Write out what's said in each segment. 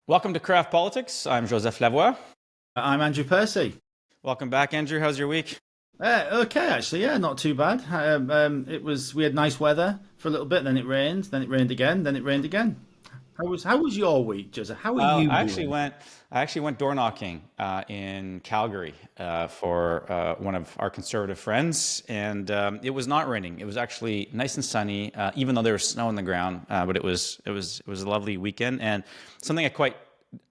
Welcome to Craft Politics. I'm Joseph Lavoie. I'm Andrew Percy. Welcome back, Andrew. How's your week? Okay, actually, yeah, not too bad. We had nice weather for a little bit, then it rained, then it rained again, then it rained again. How was your week, Joseph? How are Uh, you I actually doing? went. I actually went door knocking in Calgary for one of our conservative friends, and it was not raining. It was actually nice and sunny, even though there was snow on the ground. But it was a lovely weekend, and something I quite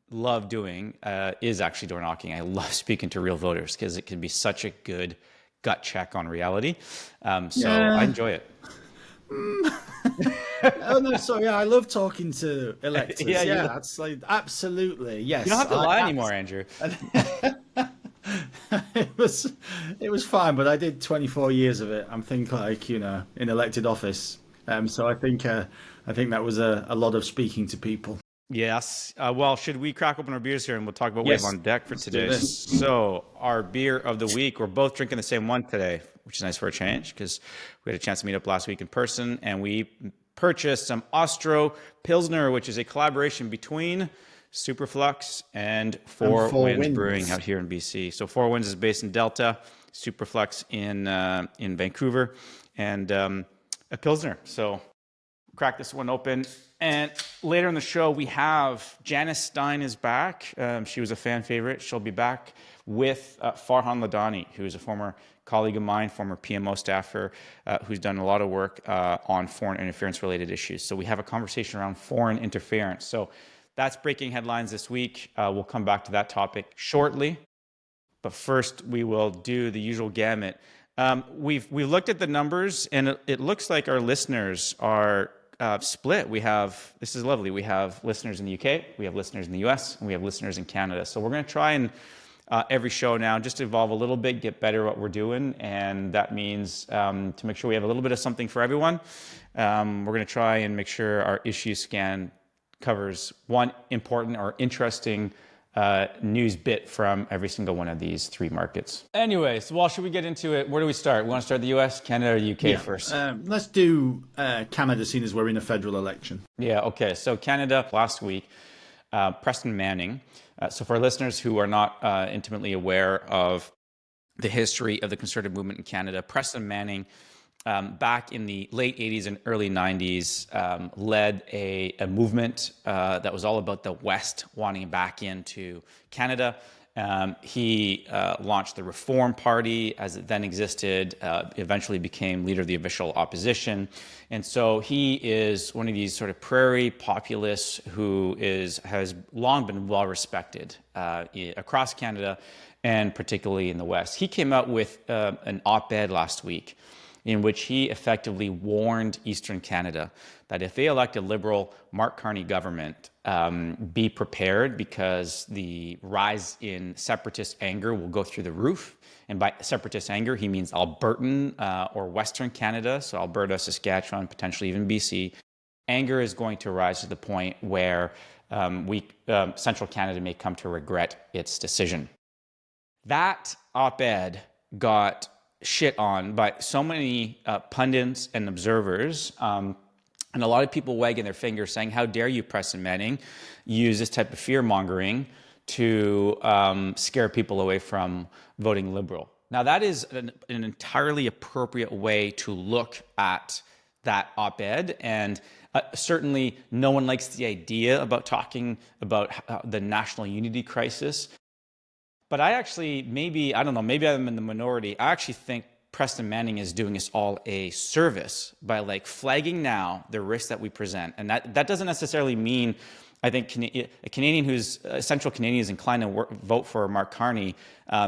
love doing is actually door knocking. I love speaking to real voters because it can be such a good gut check on reality. So I Yeah. enjoy it. Oh no, sorry. Yeah, I love talking to Yeah, electors. you Yeah, that's like absolutely don't yes. have to I lie anymore, abs- Andrew. it was fine, but I did 24 years of it. I'm think like in elected office. So I think that was a lot of speaking to people. Yes. Well, should we crack open our beers here and we'll talk about what we have Yes, on deck for let's do today? this. So, our beer of the week, we're both drinking the same one today, which is nice for a change because we had a chance to meet up last week in person and we purchased some Austro Pilsner, which is a collaboration between Superflux and And Four four Winds Brewing wins. out here in BC. So, Four Winds is based in Delta, Superflux in Vancouver, and a Pilsner. So, crack this one open. And later in the show, we have Janice Stein is back. She was a fan favorite. She'll be back with Farhan Ladani, who is a former colleague of mine, former PMO staffer, who's done a lot of work on foreign interference related issues. So we have a conversation around foreign interference. So that's breaking headlines this week. We'll come back to that topic shortly. But first, we will do the usual gamut. We've looked at the numbers, and it looks like our listeners are split. This is lovely. We have listeners in the UK, we have listeners in the US, and we have listeners in Canada. So we're going to try and every show now just evolve a little bit, get better at what we're doing, and that means to make sure we have a little bit of something for everyone. We're going to try and make sure our issue scan covers one important or interesting news bit from every single one of these three markets. Anyways, well, should we get into it? Where do we start? We want to start the US, Canada, or UK Yeah. first? Let's do Canada, seeing as we're in a federal election. Yeah, okay. So Canada last week, Preston Manning. So for listeners who are not intimately aware of the history of the conservative movement in Canada, Preston Manning, back in the late 80s and early 90s, led a movement that was all about the West wanting back into Canada. He launched the Reform Party as it then existed, eventually became leader of the official opposition. And so he is one of these sort of prairie populists who has long been well respected across Canada and particularly in the West. He came out with an op-ed last week in which he effectively warned Eastern Canada that if they elect a Liberal Mark Carney government, be prepared because the rise in separatist anger will go through the roof. And by separatist anger, he means Albertan or Western Canada, so Alberta, Saskatchewan, potentially even BC. Anger is going to rise to the point where Central Canada may come to regret its decision. That op-ed got shit on by so many pundits and observers, and a lot of people wagging their fingers saying, how dare you, Preston Manning, use this type of fear-mongering to scare people away from voting Liberal. Now, that is an entirely appropriate way to look at that op-ed, and certainly no one likes the idea about talking about the national unity crisis. But I actually, I don't know, maybe I'm in the minority. I actually think Preston Manning is doing us all a service by like flagging now the risks that we present. And that doesn't necessarily mean, I think, a Canadian who's a central Canadian is inclined to vote for Mark Carney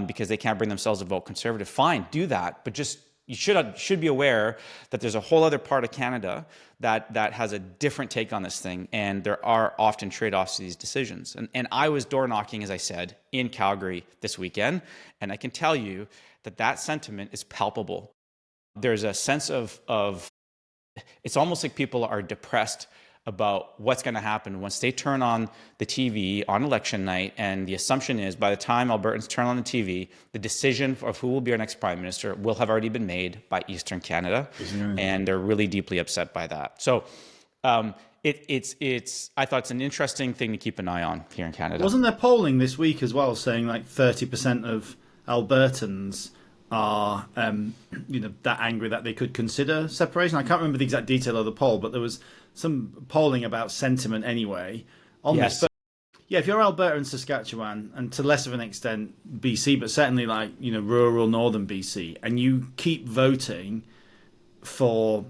because they can't bring themselves to vote Conservative. Fine, do that. But just you should be aware that there's a whole other part of Canada that has a different take on this thing, and there are often trade-offs to these decisions. And I was door knocking, as I said, in Calgary this weekend, and I can tell you that sentiment is palpable. There's a sense of it's almost like people are depressed about what's going to happen once they turn on the TV on election night. And the assumption is by the time Albertans turn on the TV, the decision of who will be our next prime minister will have already been made by Eastern Canada. And they're really deeply upset by that. So I thought it's an interesting thing to keep an eye on here in Canada. Wasn't there polling this week as well saying like 30% of Albertans are, that angry that they could consider separation? I can't remember the exact detail of the poll, but there was some polling about sentiment anyway on Yes. this. But yeah, if you're Alberta and Saskatchewan, and to less of an extent BC, but certainly like, rural northern BC, and you keep voting for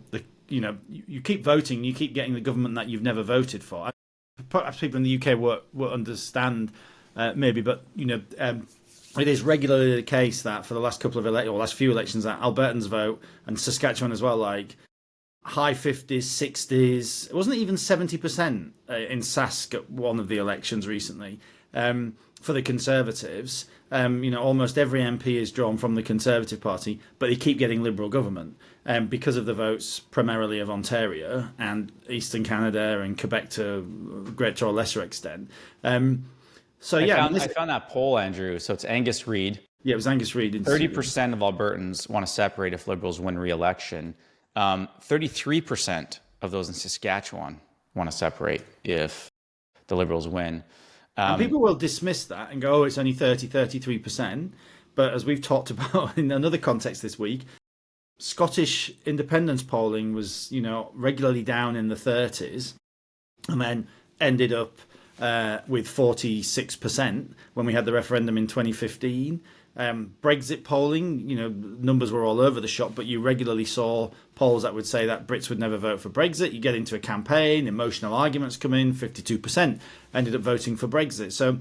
you keep voting, you keep getting the government that you've never voted for. Perhaps people in the UK will understand, maybe, but it is regularly the case that for the last couple of last few elections, that Albertans vote, and Saskatchewan as well, like high 50s, 60s. It wasn't even 70% in Sask at one of the elections recently, for the Conservatives. Almost every MP is drawn from the Conservative Party, but they keep getting Liberal government because of the votes primarily of Ontario and Eastern Canada and Quebec to a greater or lesser extent. I found that poll, Andrew. So it's Angus Reid. Yeah, it was Angus Reid. 30% of Albertans want to separate if Liberals win re-election. 33% of those in Saskatchewan want to separate if the Liberals win. And people will dismiss that and go, oh, it's only 33%. But as we've talked about in another context this week, Scottish independence polling was, regularly down in the 30s and then ended up with 46% when we had the referendum in 2015. Brexit polling, numbers were all over the shop, but you regularly saw polls that would say that Brits would never vote for Brexit. You get into a campaign, emotional arguments come in, 52% ended up voting for Brexit. So,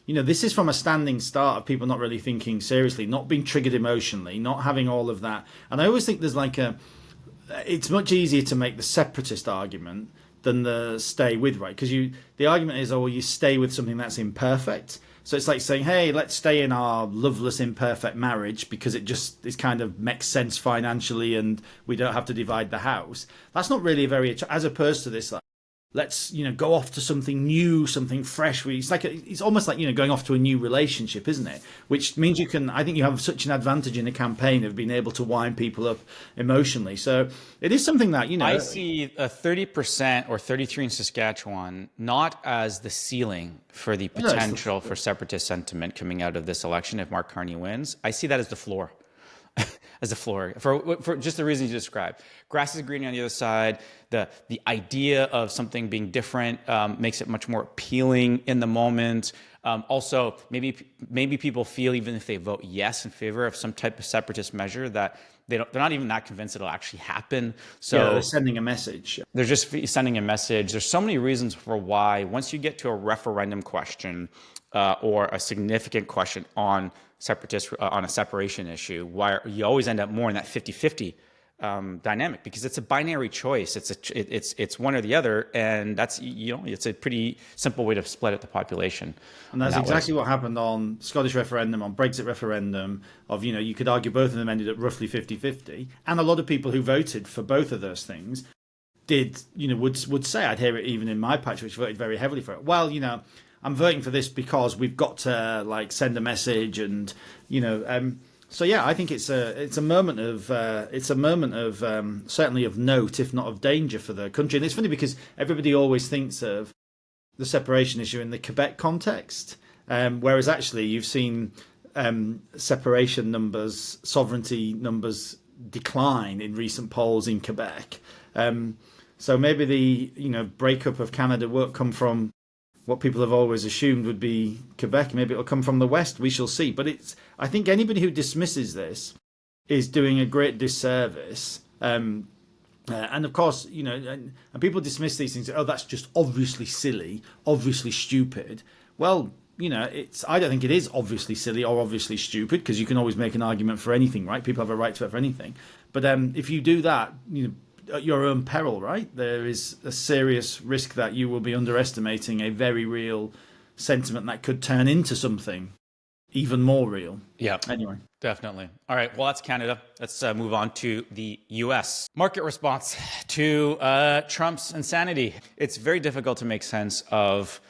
this is from a standing start of people not really thinking seriously, not being triggered emotionally, not having all of that. And I always think there's it's much easier to make the separatist argument than the stay with, right? Because the argument is, you stay with something that's imperfect. So it's like saying, hey, let's stay in our loveless, imperfect marriage because it kind of makes sense financially and we don't have to divide the house. That's not really as opposed to this, let's, go off to something new, something fresh. It's almost like, going off to a new relationship, isn't it? Which means I think you have such an advantage in a campaign of being able to wind people up emotionally. So it is something that, I see a 30% or 33% in Saskatchewan not as the ceiling for the potential for separatist sentiment coming out of this election if Mark Carney wins. I see that as the floor. As a floor for just the reasons you described. Grass is greener on the other side. The idea of something being different makes it much more appealing in the moment. Also, maybe people feel even if they vote yes in favor of some type of separatist measure that they're not even that convinced it'll actually happen. So they're sending a message. They're just sending a message. There's so many reasons for why once you get to a referendum question or a significant question on on a separation issue, why you always end up more in that 50-50 dynamic because it's a binary choice. It's one or the other, and that's it's a pretty simple way to split up the population. And that's exactly what happened on Scottish referendum, on Brexit referendum. You could argue both of them ended up roughly 50-50, and a lot of people who voted for both of those things would say, I'd hear it even in my patch, which voted very heavily for it. Well, I'm voting for this because we've got to send a message, and so yeah, I think it's a moment of certainly of note, if not of danger for the country. And it's funny because everybody always thinks of the separation issue in the Quebec context, whereas actually you've seen separation numbers, sovereignty numbers decline in recent polls in Quebec. So maybe the breakup of Canada won't come from what people have always assumed would be Quebec. Maybe it'll come from the West. We shall see. But I think anybody who dismisses this is doing a great disservice. And of course, and people dismiss these things. Oh, that's just obviously silly, obviously stupid. Well, I don't think it is obviously silly or obviously stupid because you can always make an argument for anything, right? People have a right to vote for anything. But if you do that, at your own peril, right? There is a serious risk that you will be underestimating a very real sentiment that could turn into something even more real. Yeah. Anyway. Definitely. All right. Well, that's Canada. Let's move on to the US. Market response to Trump's insanity. It's very difficult to make sense of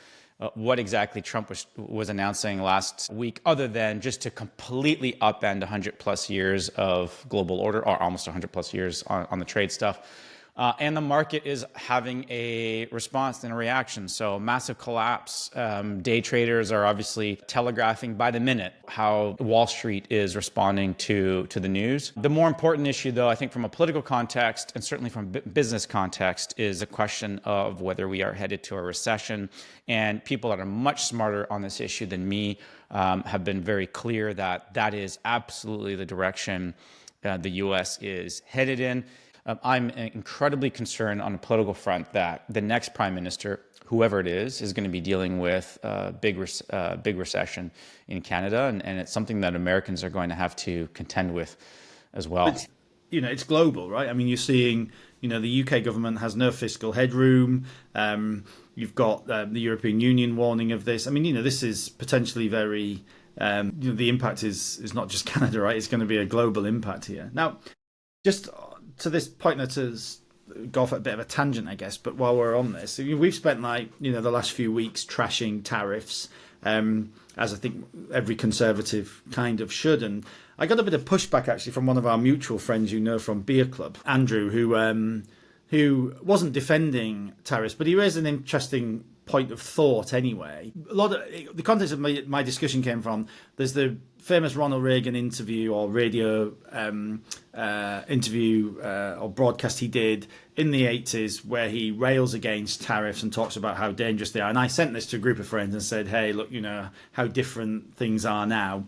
what exactly Trump was announcing last week, other than just to completely upend 100 plus years of global order, or almost 100 plus years on the trade stuff. And the market is having a response and a reaction. So massive collapse. Day traders are obviously telegraphing by the minute how Wall Street is responding to the news. The more important issue, though, I think from a political context and certainly from business context, is a question of whether we are headed to a recession. And people that are much smarter on this issue than me have been very clear that that is absolutely the direction the U.S. is headed in. I'm incredibly concerned on a political front that the next prime minister, whoever it is going to be dealing with a big recession in Canada, and it's something that Americans are going to have to contend with as well. But, it's global, right? I mean, you're seeing, the UK government has no fiscal headroom. You've got the European Union warning of this. I mean, this is potentially very, the impact is not just Canada, right? It's going to be a global impact here. Now, just to this point, that is go off at a bit of a tangent, I guess. But while we're on this, we've spent the last few weeks trashing tariffs, as I think every conservative kind of should. And I got a bit of pushback actually from one of our mutual friends, from Beer Club, Andrew, who wasn't defending tariffs, but he raised an interesting point of thought anyway. A lot of the context of my discussion came from, there's the famous Ronald Reagan interview or radio interview or broadcast he did in the 80s where he rails against tariffs and talks about how dangerous they are. And I sent this to a group of friends and said, hey, look, how different things are now.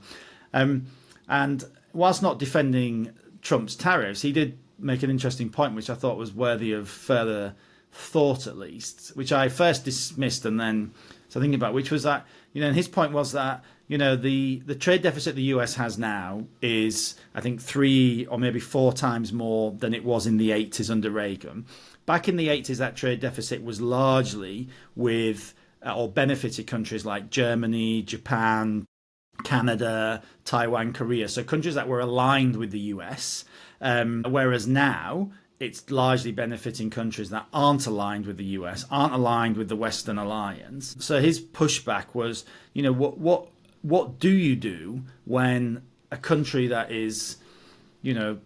And whilst not defending Trump's tariffs, he did make an interesting point, which I thought was worthy of further thought, at least, which I first dismissed and then so thinking about, which was that, and his point was that, the trade deficit the US has now is, I think, 3 or maybe 4 times more than it was in the 80s under Reagan. Back in the 80s, that trade deficit was largely with or benefited countries like Germany, Japan, Canada, Taiwan, Korea. So countries that were aligned with the US, whereas now it's largely benefiting countries that aren't aligned with the US, aren't aligned with the Western alliance. So his pushback was, what do you do when a country that is,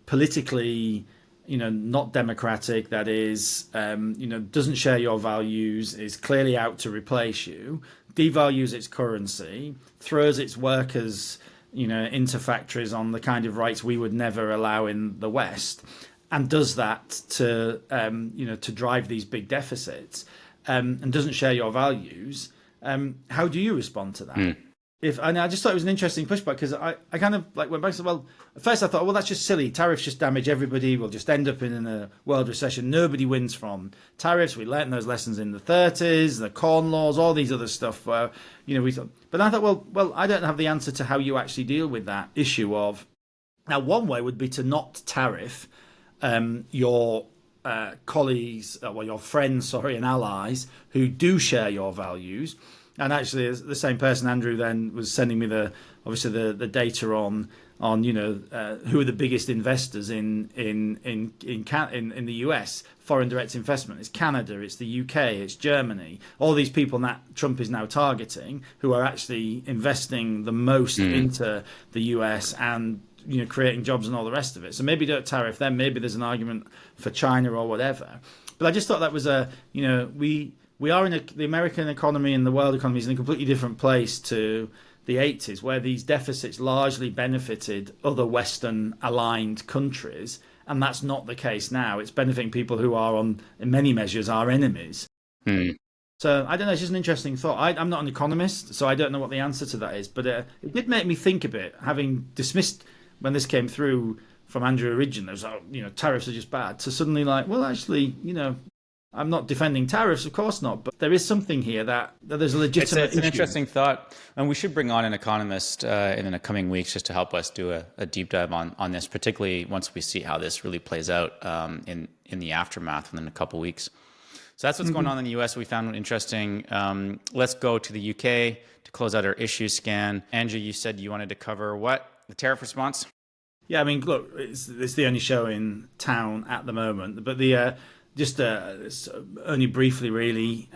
politically, not democratic, that is, doesn't share your values, is clearly out to replace you, devalues its currency, throws its workers, into factories on the kind of rights we would never allow in the West, and does that to, to drive these big deficits, and doesn't share your values? How do you respond to that? And I just thought it was an interesting pushback, because I kind of went back and said, well, at first I thought, well, that's just silly. Tariffs just damage everybody. We'll just end up in a world recession. Nobody wins from tariffs. We learned those lessons in the 30s, the Corn Laws, all these other stuff where, we thought. But I thought, well, I don't have the answer to how you actually deal with that issue of. Now, one way would be to not tariff your colleagues, or your friends, and allies who do share your values. And actually, the same person, Andrew, then was sending me the data on who are the biggest investors in the US, foreign direct investment. It's Canada, it's the UK, it's Germany. All these people that Trump is now targeting, who are actually investing the most into the US and creating jobs and all the rest of it. So maybe don't tariff them. Maybe there's an argument for China or whatever. But I just thought that was we are in the American economy and the world economy is in a completely different place to the 80s, where these deficits largely benefited other Western aligned countries. And that's not the case now. It's benefiting people who are, in many measures, our enemies. So I don't know. It's just an interesting thought. I'm not an economist, so I don't know what the answer to that is. But it did make me think a bit, having dismissed when this came through from Andrew originally. It was tariffs are just bad. To suddenly well, actually, I'm not defending tariffs, of course not, but there is something here that there's a legitimate It's an interesting thought, and we should bring on an economist in the coming weeks just to help us do a deep dive on this, particularly once we see how this really plays out in the aftermath within a couple of weeks. So that's what's going on in the US. We found it interesting. Let's go to the UK to close out our issue scan. Andrew, you said you wanted to cover what? The tariff response? Yeah, I mean, look, it's the only show in town at the moment, but just only briefly, really,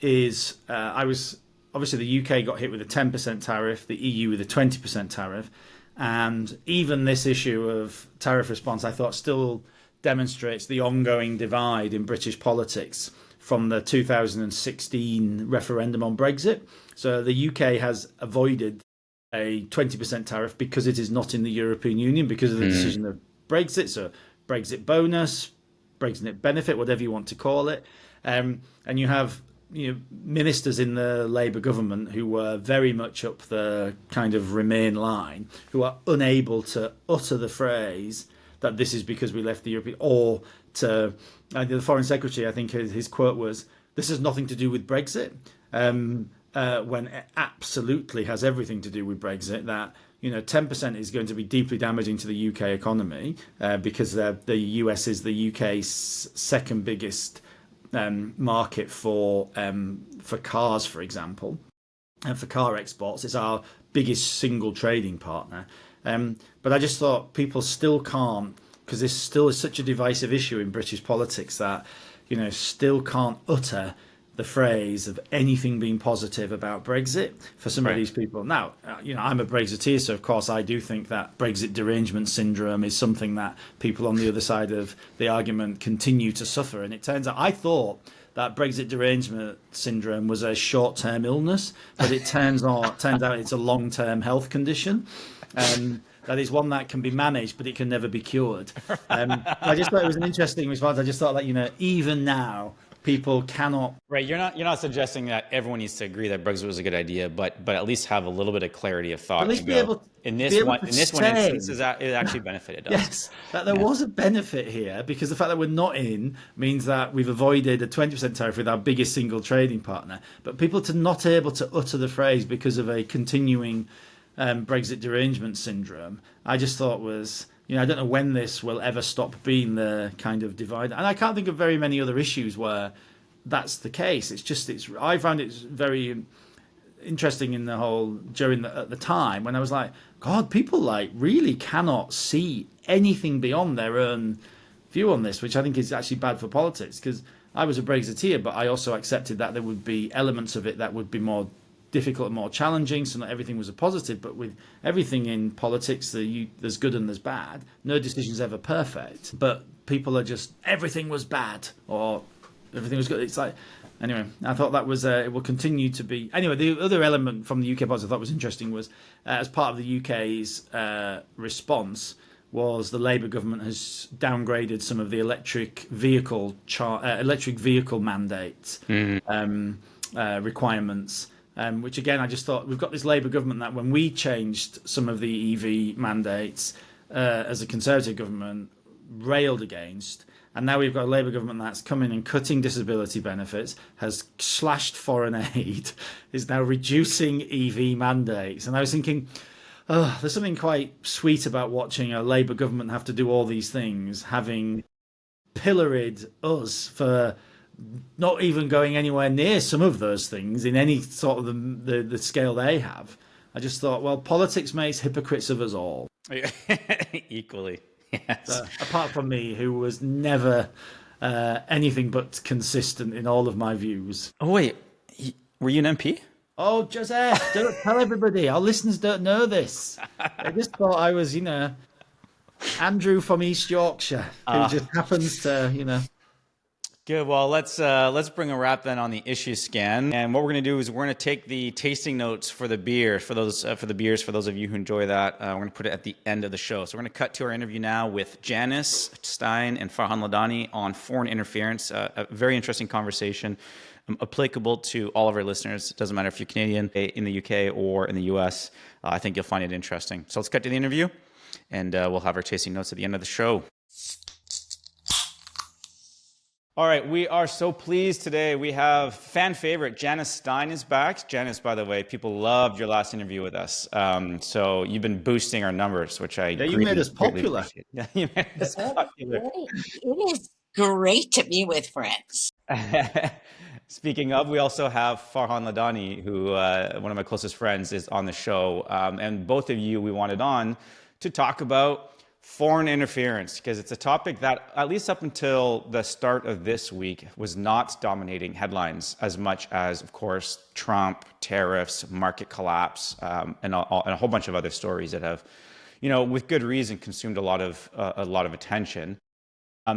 is I was obviously the UK got hit with a 10% tariff, the EU with a 20% tariff, and even this issue of tariff response, I thought still demonstrates the ongoing divide in British politics from the 2016 referendum on Brexit. So the UK has avoided a 20% tariff because it is not in the European Union, because of the decision of Brexit. So Brexit bonus, Brexit benefit, whatever you want to call it. And you have ministers in the Labour government who were very much up the kind of Remain line, who are unable to utter the phrase that this is because we left the European, or to the Foreign Secretary, I think his quote was, "This has nothing to do with Brexit," when it absolutely has everything to do with Brexit. That 10% is going to be deeply damaging to the UK economy because the US is the UK's second biggest market for cars, for example, and for car exports. It's our biggest single trading partner. But I just thought people still can't, because this still is such a divisive issue in British politics, that still can't utter the phrase of anything being positive about Brexit for some of these people. Now, I'm a Brexiteer, so of course I do think that Brexit derangement syndrome is something that people on the other side of the argument continue to suffer. And it turns out, I thought that Brexit derangement syndrome was a short-term illness, but it turns out it's a long-term health condition. That is one that can be managed, but it can never be cured. I just thought it was an interesting response. I just thought that, even now, people cannot. Right, you're not suggesting that everyone needs to agree that Brexit was a good idea, but at least have a little bit of clarity of thought. At least be able in this one instance, it actually benefited us. Yes, that there was a benefit here, because the fact that we're not in means that we've avoided a 20% tariff with our biggest single trading partner. But people to not able to utter the phrase because of a continuing Brexit derangement syndrome, I just thought was, I don't know when this will ever stop being the kind of divide. And I can't think of very many other issues where that's the case. I found it very interesting in the whole, at the time when I was like, God, people really cannot see anything beyond their own view on this, which I think is actually bad for politics, because I was a Brexiteer, but I also accepted that there would be elements of it that would be more difficult and more challenging, so not everything was a positive. But with everything in politics, there's good and there's bad. No decision's ever perfect, but people are just, everything was bad or everything was good. It's like, anyway, I thought that was it will continue to be. Anyway, the other element from the UK politics I thought was interesting was as part of the UK's response was the Labour government has downgraded some of the electric vehicle mandate requirements. Which again, I just thought, we've got this Labour government that when we changed some of the EV mandates as a Conservative government, railed against, and now we've got a Labour government that's come in and cutting disability benefits, has slashed foreign aid, is now reducing EV mandates. And I was thinking, there's something quite sweet about watching a Labour government have to do all these things, having pilloried us for not even going anywhere near some of those things in any sort of the scale they have. I just thought, well, politics makes hypocrites of us all. Equally, yes. Apart from me, who was never anything but consistent in all of my views. Oh, wait. Were you an MP? Oh, Joseph, don't tell everybody. Our listeners don't know this. I just thought I was, Andrew from East Yorkshire, who just happens to, Good. Well, let's bring a wrap then on the issue scan. And what we're going to do is we're going to take the tasting notes for the beer, for those of you who enjoy that. We're going to put it at the end of the show. So we're going to cut to our interview now with Janice Stein and Farhan Ladani on foreign interference. A very interesting conversation, applicable to all of our listeners. It doesn't matter if you're Canadian, in the UK, or in the US. I think you'll find it interesting. So let's cut to the interview, and we'll have our tasting notes at the end of the show. All right, we are so pleased today. We have fan favorite Janice Stein is back. Janice, by the way, people loved your last interview with us. So you've been boosting our numbers, which you made us popular. Yeah, you made us popular. It is great to be with friends. Speaking of, we also have Farhan Ladani, who one of my closest friends is on the show. And both of you we wanted on to talk about foreign interference, because it's a topic that, at least up until the start of this week, was not dominating headlines as much as, of course, Trump, tariffs, market collapse, and a whole bunch of other stories that have, with good reason, consumed a lot of attention.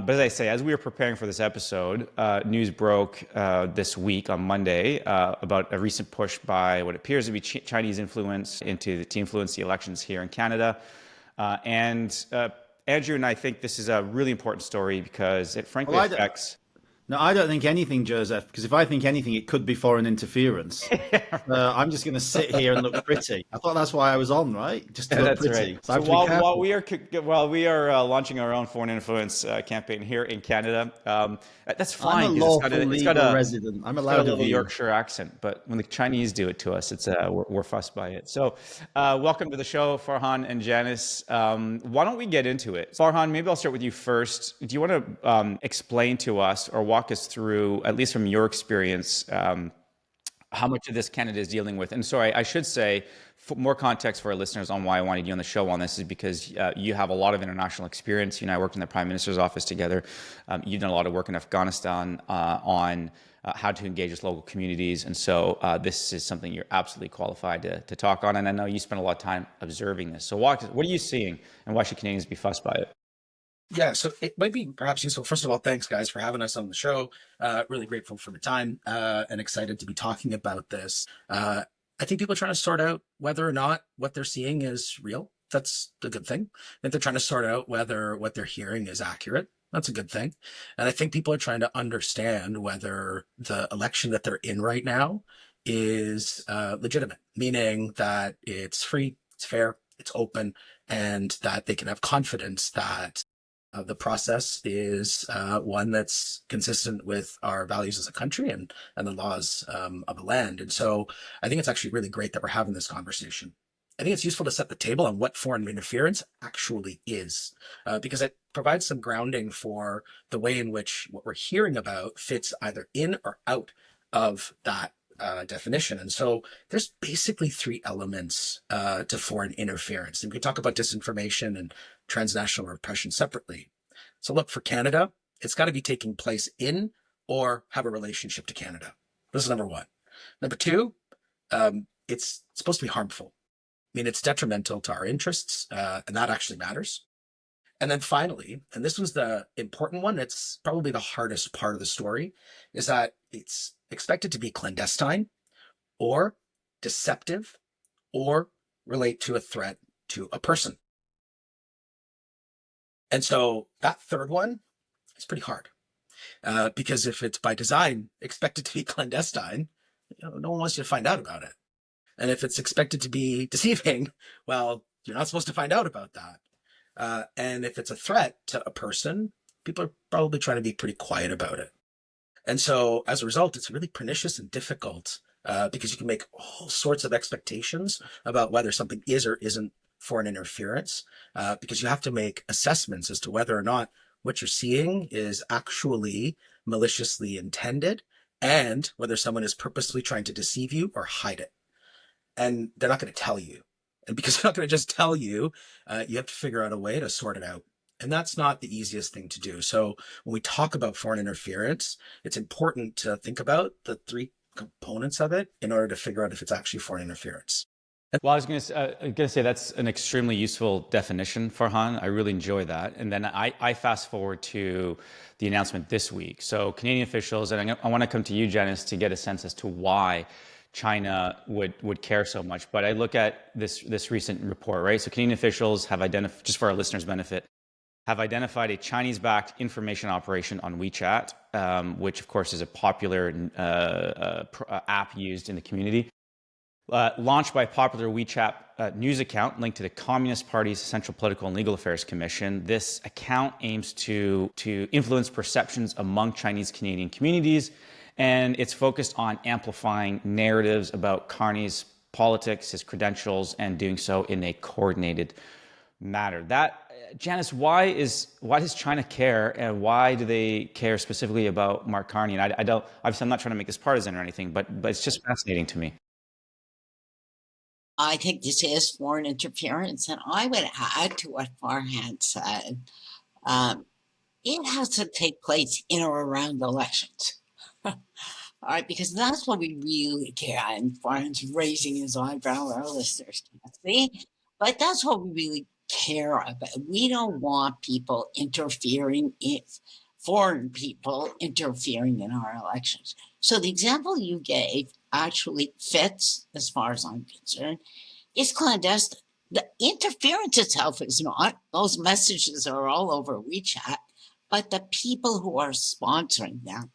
But as I say, as we were preparing for this episode, news broke this week on Monday about a recent push by what appears to be Chinese influence to influence the elections here in Canada. And Andrew and I think this is a really important story because it frankly Well, affects. no, I don't think anything, Joseph, because if I think anything, it could be foreign interference. I'm just going to sit here and look pretty. I thought that's why I was on, right? Just to look That's pretty. right. So I So have to be while careful. we are launching our own foreign influence campaign here in Canada, that's I'm a fine because lawful it's got legal resident. I'm it's got a allowed a little view. Yorkshire accent. But when the Chinese do it to us, it's we're fussed by it. So welcome to the show, Farhan and Janice. Why don't we get into it? Farhan, maybe I'll start with you first. Do you want to explain to us or walk us through, at least from your experience, how much of this Canada is dealing with? And sorry, I should say, for more context for our listeners on why I wanted you on the show on this is because you have a lot of international experience. You and I worked in the Prime Minister's office together. You've done a lot of work in Afghanistan on how to engage with local communities. And so this is something you're absolutely qualified to talk on. And I know you spent a lot of time observing this. So what are you seeing and why should Canadians be fussed by it? Yeah, so it might be perhaps useful. First of all, thanks guys for having us on the show. Really grateful for the time and excited to be talking about this. I think people are trying to sort out whether or not what they're seeing is real. That's a good thing. I think they're trying to sort out whether what they're hearing is accurate. That's a good thing. And I think people are trying to understand whether the election that they're in right now is legitimate, meaning that it's free, it's fair, it's open, and that they can have confidence that the process is one that's consistent with our values as a country and the laws of the land. And so I think it's actually really great that we're having this conversation. I think it's useful to set the table on what foreign interference actually is, because it provides some grounding for the way in which what we're hearing about fits either in or out of that definition. And so there's basically three elements to foreign interference. And we can talk about disinformation and transnational repression separately. So look, for Canada, it's got to be taking place in or have a relationship to Canada. This is number one. Number two, it's supposed to be harmful. I mean, it's detrimental to our interests, and that actually matters. And then finally, and this was the important one, it's probably the hardest part of the story, is that it's expected to be clandestine or deceptive or relate to a threat to a person. And so that third one is pretty hard because if it's by design expected to be clandestine, no one wants you to find out about it. And if it's expected to be deceiving, well, you're not supposed to find out about that. And if it's a threat to a person, people are probably trying to be pretty quiet about it. And so as a result, it's really pernicious and difficult because you can make all sorts of expectations about whether something is or isn't foreign interference, because you have to make assessments as to whether or not what you're seeing is actually maliciously intended and whether someone is purposely trying to deceive you or hide it. And they're not going to tell you. And because they're not going to just tell you, you have to figure out a way to sort it out. And that's not the easiest thing to do. So when we talk about foreign interference, it's important to think about the three components of it in order to figure out if it's actually foreign interference. Well, I was going to say that's an extremely useful definition, Farhan. I really enjoy that. And then I fast forward to the announcement this week. So Canadian officials, and I want to come to you, Janice, to get a sense as to why China would care so much. But I look at this recent report, right? So Canadian officials have identified, just for our listeners' benefit, have identified a Chinese-backed information operation on WeChat, which of course is a popular app used in the community. Launched by a popular WeChat news account linked to the Communist Party's Central Political and Legal Affairs Commission. This account aims to influence perceptions among Chinese Canadian communities, and it's focused on amplifying narratives about Carney's politics, his credentials, and doing so in a coordinated manner. Janice, why does China care, and why do they care specifically about Mark Carney? And I don't, obviously, I'm not trying to make this partisan or anything, but it's just fascinating to me. I think this is foreign interference, and I would add to what Farhan said. Um, it has to take place in or around elections. All right, because that's what we really care. And Farhan's raising his eyebrow, our listeners can't see, but that's what we really care about. We don't want people interfering in foreign people interfering in our elections. So the example you gave actually fits, as far as I'm concerned. It's clandestine. The interference itself is not. Those messages are all over WeChat, but the people who are sponsoring them,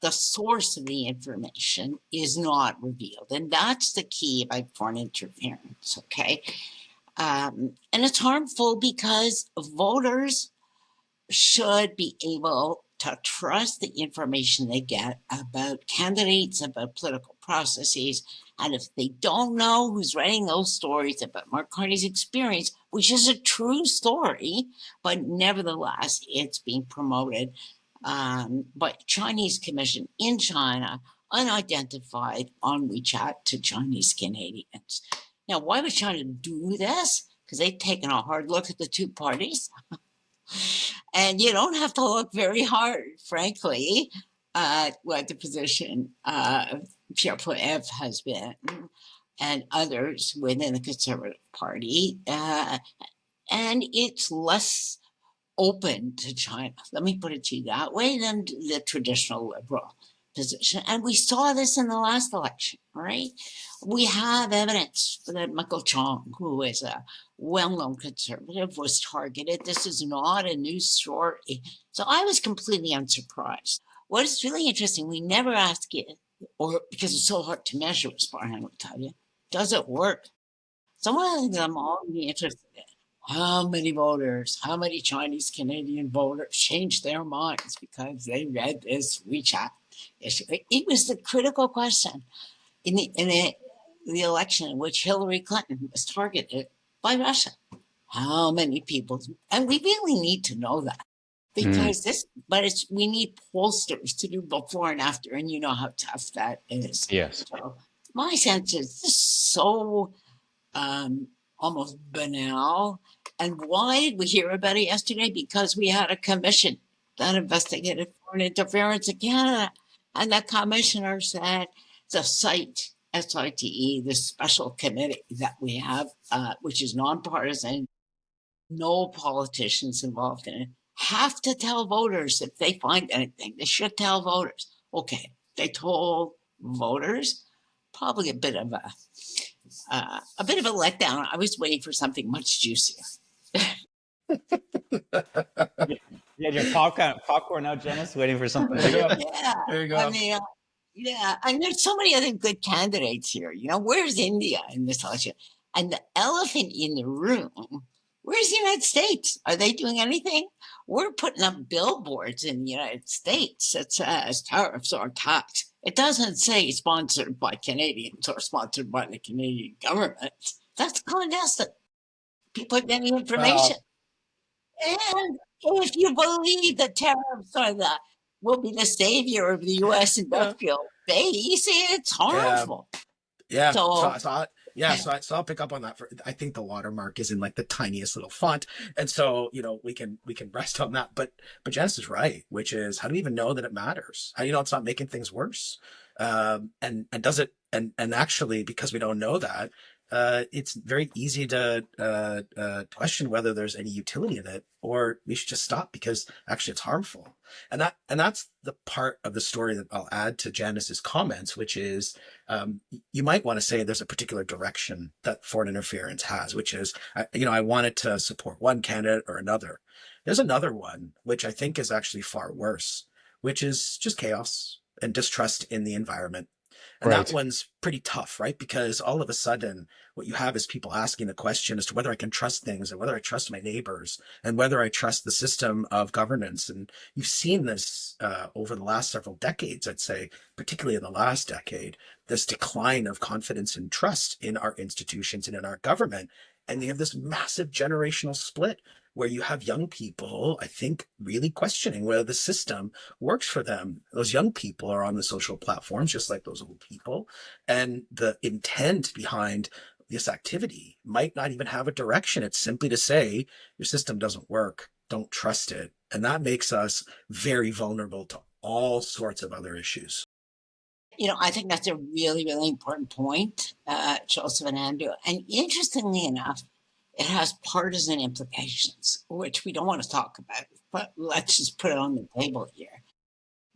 the source of the information is not revealed. And that's the key about foreign interference, okay? And it's harmful because voters should be able to trust the information they get about candidates, about political processes. And if they don't know who's writing those stories about Mark Carney's experience, which is a true story, but nevertheless, it's being promoted by Chinese commission in China, unidentified, on WeChat to Chinese Canadians. Now, why would China do this? Because they've taken a hard look at the two parties. And you don't have to look very hard, frankly, at what the position of Pierre Poilievre has been and others within the Conservative Party. And it's less open to China, let me put it to you that way, than the traditional liberal position. And we saw this in the last election, right? We have evidence that Michael Chong, who is a well-known conservative, was targeted. This is not a news story. So I was completely unsurprised. What is really interesting, we never ask it, or because it's so hard to measure, as Farhan will tell you, does it work? So one of the things I'm always interested in, how many voters, how many Chinese Canadian voters changed their minds because they read this WeChat issue? It was the critical question in the election in which Hillary Clinton was targeted by Russia. How many people? And we really need to know that, because we need pollsters to do before and after, and you know how tough that is. Yes. So my sense is this so almost banal. And why did we hear about it yesterday? Because we had a commission that investigated foreign interference in Canada. And the commissioner said the SITE, SITE, the special committee that we have, which is nonpartisan, no politicians involved in it, have to tell voters if they find anything. They should tell voters. Okay, they told voters, probably a bit of a letdown. I was waiting for something much juicier. You had your popcorn out, Janice, waiting for something. Yeah, There you go. I mean, yeah, and there's so many other good candidates here. You know, where's India in this election? And the elephant in the room, where's the United States? Are they doing anything? We're putting up billboards in the United States that says tariffs are tax. It doesn't say sponsored by Canadians or sponsored by the Canadian government. That's clandestine. People are getting information. And if you believe that tariffs will be the savior of the U.S. industrial base, it's harmful. Yeah. So So I'll pick up on that. I think the watermark is in like the tiniest little font, and so we can rest on that. But Janice is right, which is, how do we even know that it matters? How do you know it's not making things worse? And does it? And actually, because we don't know that, it's very easy to question whether there's any utility in it, or we should just stop because actually it's harmful. And that's the part of the story that I'll add to Janice's comments, which is, you might want to say there's a particular direction that foreign interference has, which is, I wanted to support one candidate or another. There's another one, which I think is actually far worse, which is just chaos and distrust in the environment. And Right. that one's pretty tough, right? Because all of a sudden, what you have is people asking the question as to whether I can trust things and whether I trust my neighbors and whether I trust the system of governance. And you've seen this over the last several decades, I'd say, particularly in the last decade, this decline of confidence and trust in our institutions and in our government. And you have this massive generational split where you have young people, I think, really questioning whether the system works for them. Those young people are on the social platforms, just like those old people. And the intent behind this activity might not even have a direction. It's simply to say, your system doesn't work, don't trust it. And that makes us very vulnerable to all sorts of other issues. I think that's a really, really important point, Joseph and Andrew. And interestingly enough, it has partisan implications, which we don't want to talk about, but let's just put it on the table here.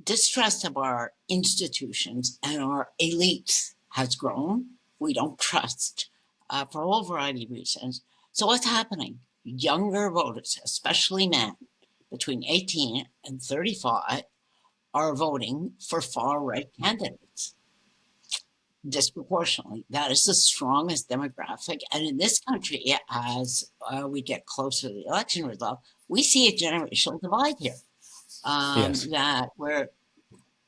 Distrust of our institutions and our elites has grown. We don't trust for a whole variety of reasons. So, what's happening? Younger voters, especially men between 18 and 35, are voting for far right candidates disproportionately. That is the strongest demographic. And in this country, as we get closer to the election result, we see a generational divide here. Yes. That where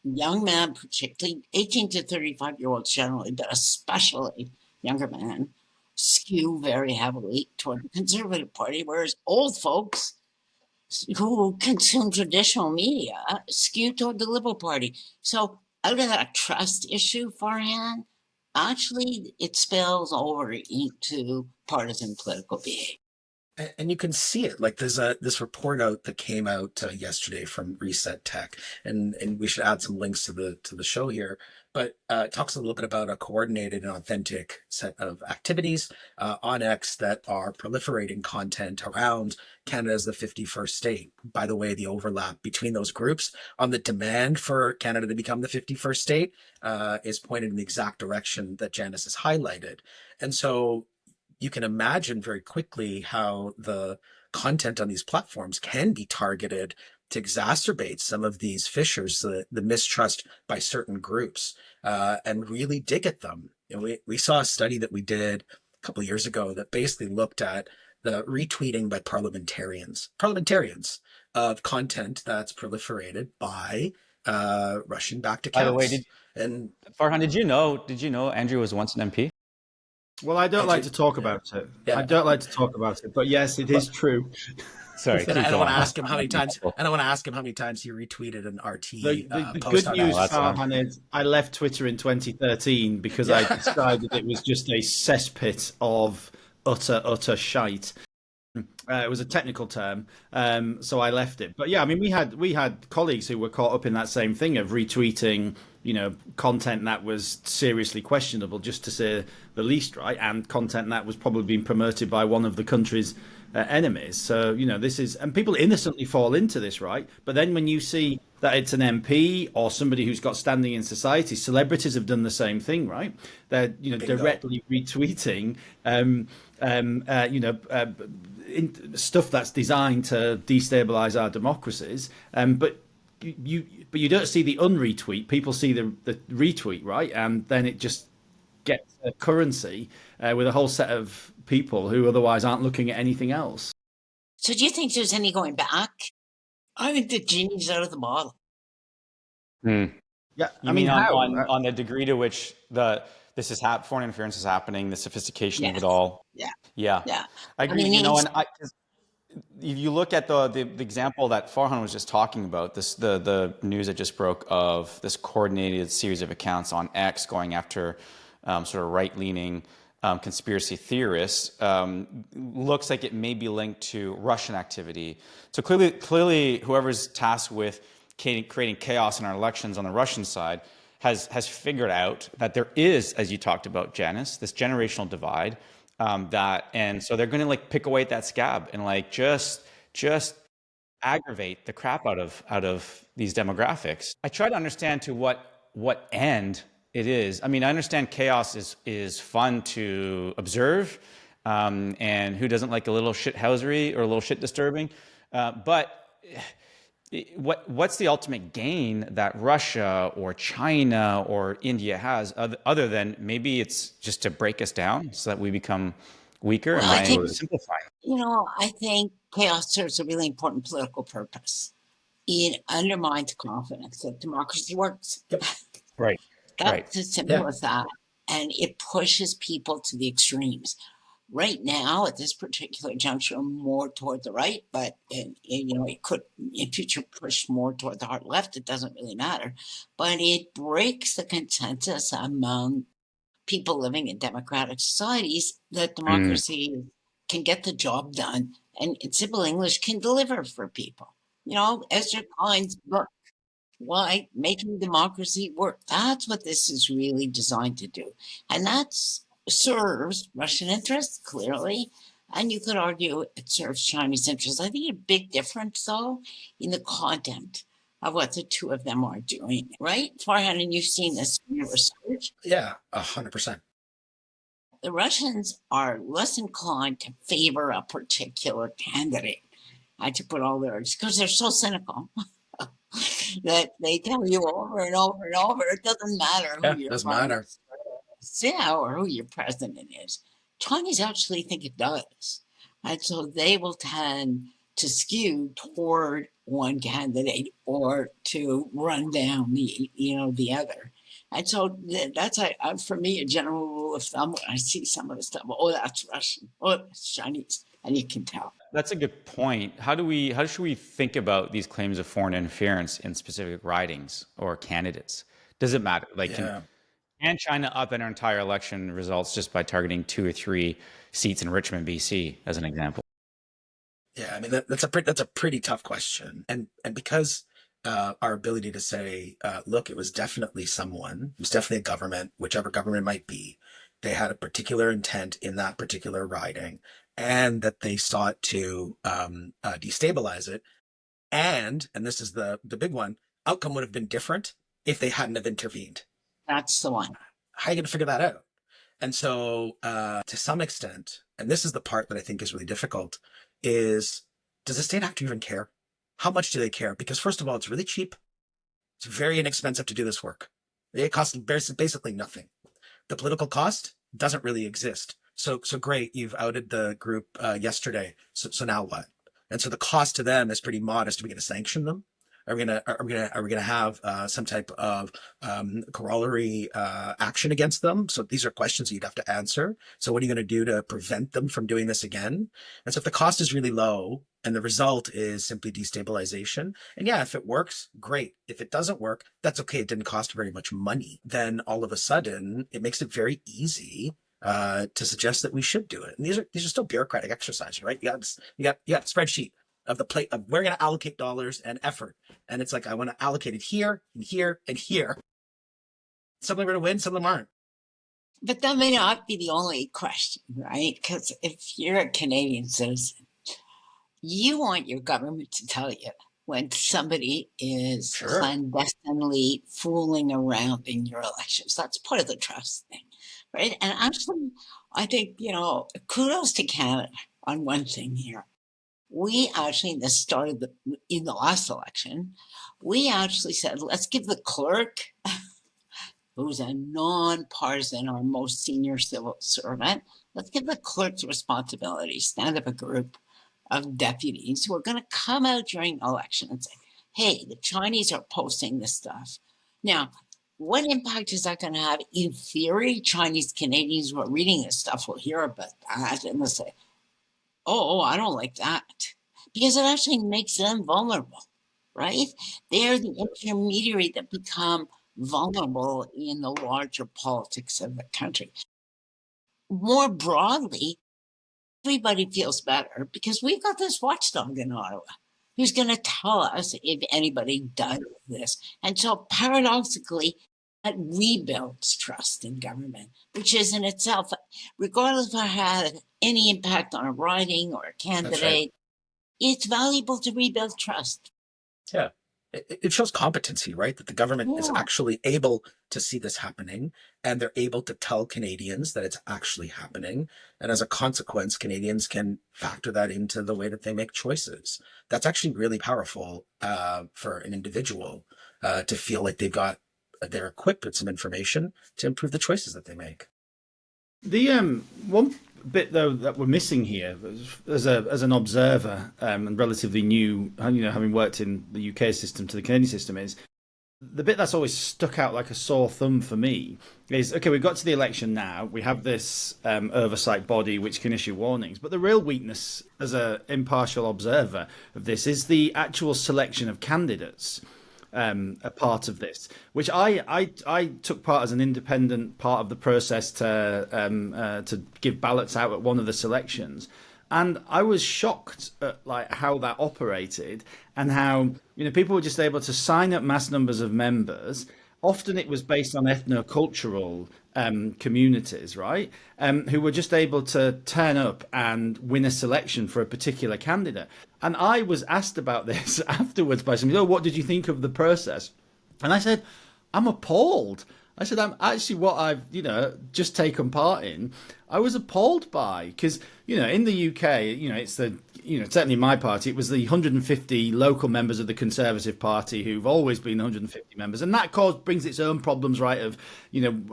young men, particularly 18 to 35-year-olds generally, but especially younger men, skew very heavily toward the Conservative Party, whereas old folks who consume traditional media skew toward the Liberal Party. So out of that trust issue, Farhan, actually it spills over into partisan political behavior. And you can see it. Like there's this report out that came out yesterday from Reset Tech, and we should add some links to the show here. But it talks a little bit about a coordinated and authentic set of activities on X that are proliferating content around Canada as the 51st state. By the way, the overlap between those groups on the demand for Canada to become the 51st state is pointed in the exact direction that Janice has highlighted. And so you can imagine very quickly how the content on these platforms can be targeted to exacerbate some of these fissures, the mistrust by certain groups, and really dig at them. We saw a study that we did a couple of years ago that basically looked at the retweeting by parliamentarians of content that's proliferated by Russian-backed accounts. By the way, Farhan, did you know Andrew was once an MP? Well, I don't like to talk about it. Yeah. I don't like to talk about it, but yes, it is true. Sorry, And I don't want to ask him how many times. Cool. I don't want to ask him how many times he retweeted an RT The post good on news, that. Farhan, is I left Twitter in 2013 because I decided it was just a cesspit of utter shite. It was a technical term, so I left it. But yeah, I mean, we had colleagues who were caught up in that same thing of retweeting, content that was seriously questionable, just to say the least, right? And content that was probably being promoted by one of the country's enemies. So this is, and people innocently fall into this, right? But then when you see that it's an MP or somebody who's got standing in society, celebrities have done the same thing, right? They're directly retweeting stuff that's designed to destabilize our democracies, but you don't see the unretweet. People see the retweet, right? And then it just gets a currency with a whole set of people who otherwise aren't looking at anything else. So do you think there's any going back? I think the genie's out of the bottle. Yeah, I mean, on the degree to which this is foreign interference is happening, the sophistication of it all. Yeah. I agree. If you look at the example that Farhan was just talking about, the news that just broke of this coordinated series of accounts on X going after sort of right-leaning conspiracy theorists, looks like it may be linked to Russian activity. So clearly, whoever's tasked with creating chaos in our elections on the Russian side has figured out that there is, as you talked about, Janice, this generational divide. And so they're going to pick away at that scab and just aggravate the crap out of these demographics. I try to understand to what end it is. I mean, I understand chaos is fun to observe, and who doesn't like a little shithousery or a little shit disturbing, but what's the ultimate gain that Russia or China or India has other than maybe it's just to break us down so that we become weaker? Well, I think, simplifying. I think chaos serves a really important political purpose. It undermines confidence that democracy works. Yep. Right. That's as simple as that. And it pushes people to the extremes. Right now, at this particular juncture, more toward the right, but it could in future push more toward the hard left. It doesn't really matter, but it breaks the consensus among people living in democratic societies that democracy can get the job done, and in simple English, can deliver for people. Ezra Klein's book, Why Making Democracy Work. That's what this is really designed to do, and that's serves Russian interests, clearly, And you could argue it serves Chinese interests. I think a big difference, though, in the content of what the two of them are doing, right? Farhan, and you've seen this in your research. Yeah, 100%. The Russians are less inclined to favor a particular candidate. I had to put all theirs because they're so cynical that they tell you over and over and over, it doesn't matter who Yeah, your doesn't prime matter. minister is, yeah, or who your president is. Chinese actually think it does. And so they will tend to skew toward one candidate or to run down the other. And so that's for me a general rule of thumb. When I see some of the stuff, oh, that's Russian, oh, that's Chinese, and you can tell. That's a good point. How should we think about these claims of foreign interference in specific ridings or candidates? Does it matter? Like, Yeah. can China upend our entire election results just by targeting 2 or 3 seats in Richmond, BC, as an example? Yeah, I mean that's a pretty tough question, and because our ability to say, look, it was definitely someone, it was definitely a government, whichever government it might be, they had a particular intent in that particular riding, and that they sought to destabilize it, and this is the big one, outcome would have been different if they hadn't have intervened. That's the one. How are you going to figure that out? And so, to some extent, and this is the part that I think is really difficult, is does the state have to even care? How much do they care? Because first of all, it's really cheap. It's very inexpensive to do this work. It costs basically nothing. The political cost doesn't really exist. So great, you've outed the group yesterday. So now what? And so the cost to them is pretty modest. Are we going to sanction them? Are we gonna have some type of corollary action against them? So these are questions that you'd have to answer. So what are you going to do to prevent them from doing this again? And so if the cost is really low and the result is simply destabilization, and yeah, if it works, great. If it doesn't work, that's okay. It didn't cost very much money. Then all of a sudden, it makes it very easy to suggest that we should do it. And these are still bureaucratic exercises, right? You got a spreadsheet of the plate of we're going to allocate dollars and effort. And it's like, I want to allocate it here and here and here. Some of them are going to win, some of them aren't. But that may not be the only question, right? Because if you're a Canadian citizen, you want your government to tell you when somebody is Sure. clandestinely fooling around in your elections. That's part of the trust thing, right? And actually, I think, kudos to Canada on one thing here. We actually, this started in the last election, we actually said, let's give the clerk, who's a nonpartisan, our most senior civil servant, let's give the clerk the responsibility, stand up a group of deputies who are going to come out during the election and say, hey, the Chinese are posting this stuff. Now, what impact is that going to have? In theory, Chinese Canadians who are reading this stuff will hear about that and they'll say, oh, I don't like that. Because it actually makes them vulnerable, right? They're the intermediary that become vulnerable in the larger politics of the country. More broadly, everybody feels better because we've got this watchdog in Ottawa who's going to tell us if anybody does this. And so paradoxically, that rebuilds trust in government, which is in itself, regardless of how it had any impact on a riding or a candidate, Right. it's valuable to rebuild trust. Yeah. It shows competency, right? That the government is actually able to see this happening and they're able to tell Canadians that it's actually happening. And as a consequence, Canadians can factor that into the way that they make choices. That's actually really powerful for an individual to feel like they're equipped with some information to improve the choices that they make. The one bit though that we're missing here, as an observer and relatively new, having worked in the UK system to the Canadian system, is the bit that's always stuck out like a sore thumb for me is, okay, we've got to the election now, we have this oversight body which can issue warnings, but the real weakness as an impartial observer of this is the actual selection of candidates. A part of this, which I took part as an independent part of the process to give ballots out at one of the selections, and I was shocked at how that operated and how people were just able to sign up mass numbers of members, often it was based on ethno-cultural communities, right? Who were just able to turn up and win a selection for a particular candidate. And I was asked about this afterwards by somebody, oh, what did you think of the process? And I said, I'm appalled. I said, I'm actually what I've, just taken part in. I was appalled by, because, in the UK, it's the, certainly my party, it was the 150 local members of the Conservative Party who've always been 150 members. And that brings its own problems, right, of,